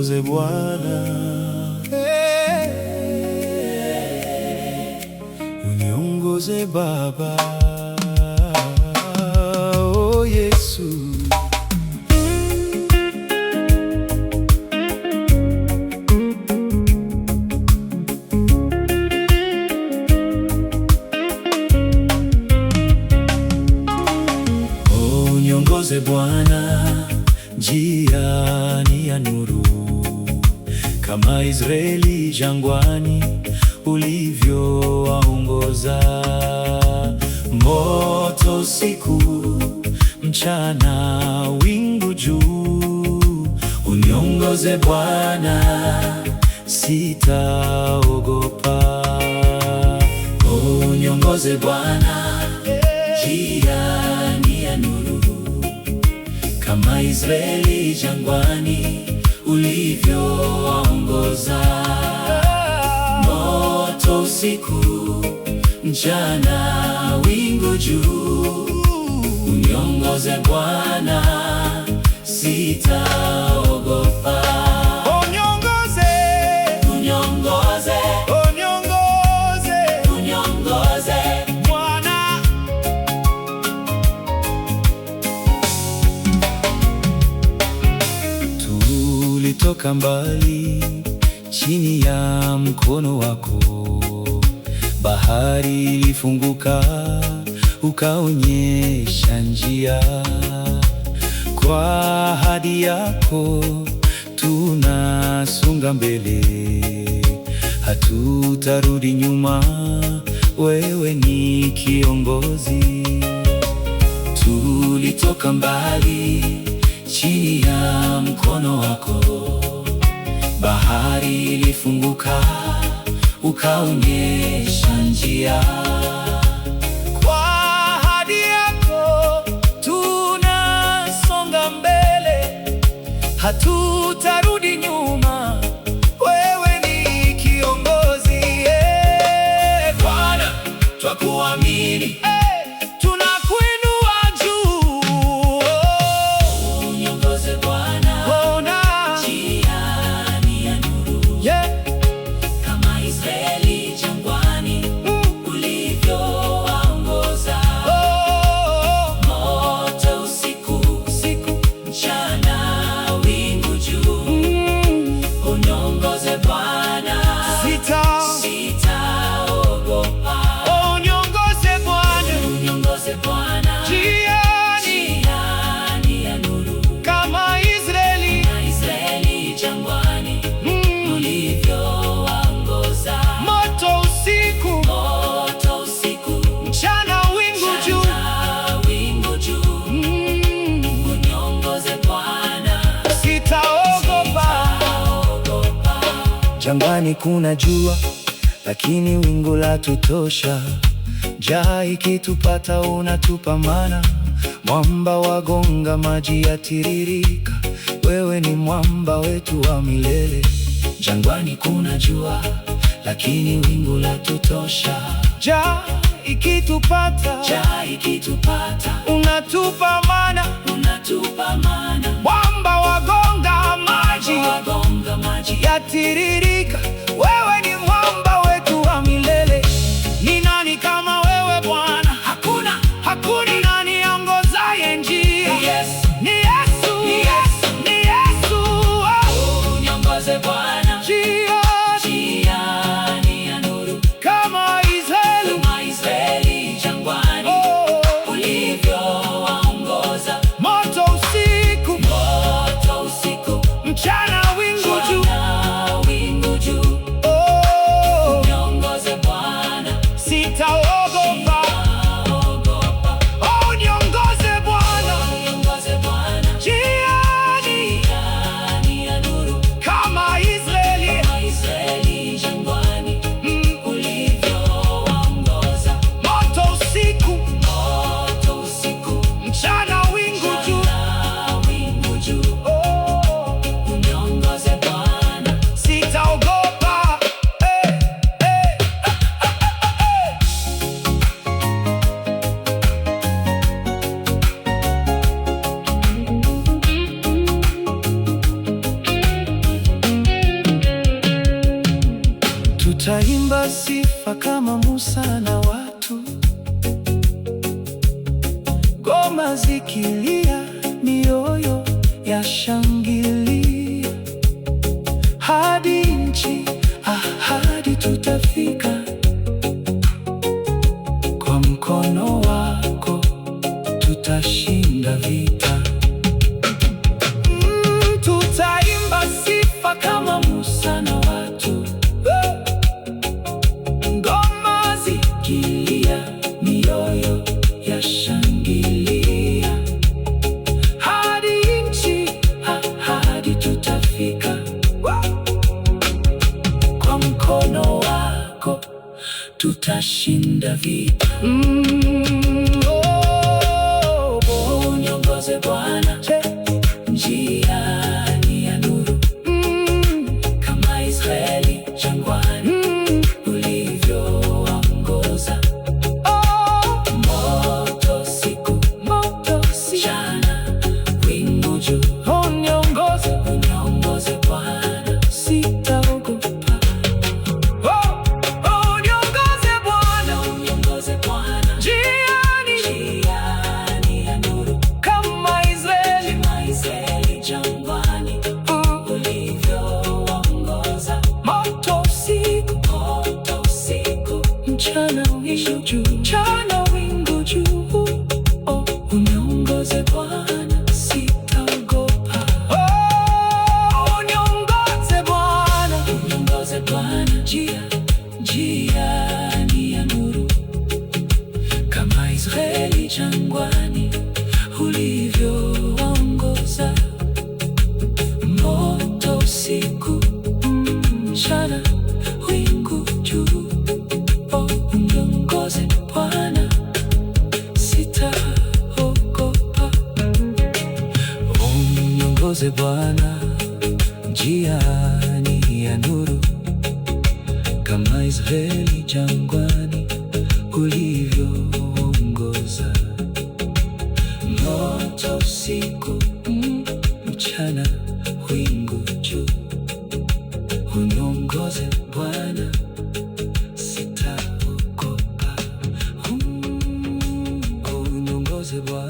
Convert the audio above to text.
uniongoze Bwana, uniongoze Baba, oh Yesu. Uniongoze Bwana njiani ya nuru, kama Israeli jangwani ulivyowaongoza. Moto usiku, mchana wingu juu. Uniongoze Bwana, sitaogopa. Uniongoze Bwana njiani ya nuru, kama Israeli jangwani ulivyowaongoza. Moto usiku, mchana wingu juu. Uniongoze Bwana, sitaogopa. Uniongoze, uniongoze, uniongoze, uniongoze Bwana. Tulitoka mbali chini ya mkono wako, bahari ilifunguka, ukaonyesha njia. Kwa ahadi yako tunasonga mbele, hatutarudi nyuma, wewe ni kiongozi. Tulitoka mbali chini ya mkono wako, bahari ilifunguka, ukaonyesha njia. Kwa ahadi yako tunasonga mbele, hatutarudi nyuma, wewe ni kiongozi. Bwana, twakuamini, tunakuinua juu. Uniongoze Bwana njiani ya nuru, kama Israeli jangwani ulivyowaongoza. Moto usiku, mchana wingu juu. Uniongoze Bwana, sitaogopa. Uniongoze Bwana njiani ya nuru, kama Israeli jangwani ulivyowaongoza. Moto usiku, mchana wingu juu. Uniongoze Bwana, sitaogopa. Jangwani kuna jua, lakini wingu latutosha. Njaa ikitupata unatupa mana, mwamba wagonga maji yatiririka. Wewe ni mwamba wetu wa milele. Jangwani kuna jua, lakini wingu latutosha. Njaa ikitupata unatupa mana, mwamba wagonga maji yatiririka. Wewe ni mwamba wetu wa milele. Ni nani kama wewe Bwana? Hakuna. Ni nani aongozaye njia? Ni Yesu. Uniongoze Bwana njiani ya nuru, kama Israeli jangwani ulivyowaongoza. Moto usiku, mchana wingu juu. Musa na watu, ngoma zikilia, mioyo yashangilia. Hadi nchi ahadi tutafika, kwa mkono wako tutashinda vita. Tutaimba sifa kama Musa na watu, ngoma zikilia, mioyo yashangilia. Hadi nchi ahadi tutafika, kwa mkono wako tutashinda vita. Uniongoze Bwana njiani ya nuru, kama Israeli jangwani ulivyowaongoza. Moto siku, mchana, wingu juu. Uniongoze Bwana, sitaogopa. Uniongoze Bwana njiani ya nuru, kama Israeli jangwani ulivyowaongoza. Moto usiku, mchana wingu juu. Uniongoze Bwana, sitaogopa. Uniongoze Bwana njiani ya nuru, kama Israeli jangwani ulivyowaongoza. Moto usiku, mchana wingu juu. Uniongoze Bwana, sitaogopa. Uniongoze Bwana njiani ya nuru, kama Israeli jangwani ulivyoongoza. Moto usiku, mchana wingu juu. Uniongoze Bwana, sitaogopa. Uniongoze Bwana.